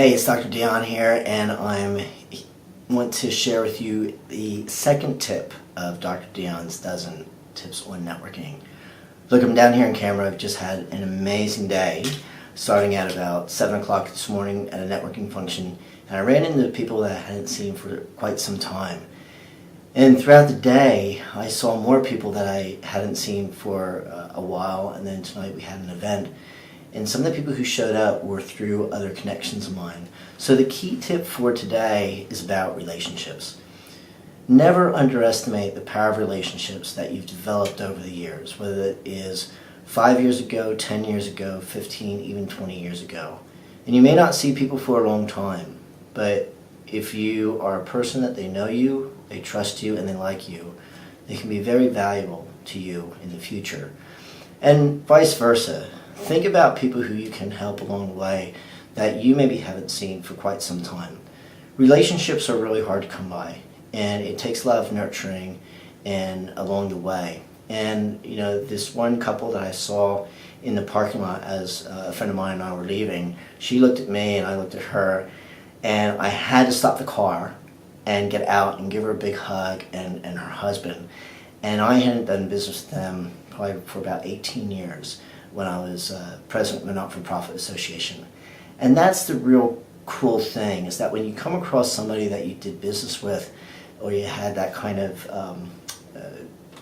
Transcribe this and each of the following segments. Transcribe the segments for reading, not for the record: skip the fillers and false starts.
Hey, it's Dr. Dion here, and I want to share with you the second tip of Dr. Dion's dozen tips on networking. Look, I'm down here in camera. I've just had an amazing day, starting at about 7 o'clock this morning at a networking function, and I ran into people that I hadn't seen for quite some time. And throughout the day, I saw more people that I hadn't seen for a while, and then tonight we had an event. And some of the people who showed up were through other connections of mine. So the key tip for today is about relationships. Never underestimate the power of relationships that you've developed over the years, whether it is 5 years ago, 10 years ago, 15, even 20 years ago. And you may not see people for a long time, but if you are a person that they know you, they trust you, and they like you, they can be very valuable to you in the future. And vice versa. Think about people who you can help along the way that you maybe haven't seen for quite some time. Relationships are really hard to come by, and it takes a lot of nurturing and along the way. And you know, this one couple that I saw in the parking lot as a friend of mine and I were leaving, she looked at me and I looked at her, and I had to stop the car and get out and give her a big hug, and her husband. And I hadn't done business with them probably for about 18 years. When I was president of a not-for-profit association. And that's the real cool thing, is that when you come across somebody that you did business with, or you had that kind of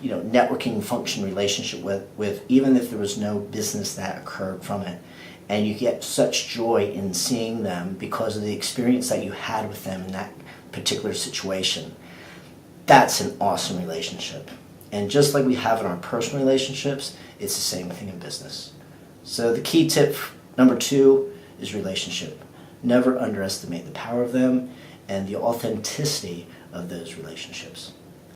networking function relationship with, even if there was no business that occurred from it, and you get such joy in seeing them because of the experience that you had with them in that particular situation, that's an awesome relationship. And just like we have in our personal relationships, it's the same thing in business. So the key tip number 2 is relationship. Never underestimate the power of them and the authenticity of those relationships.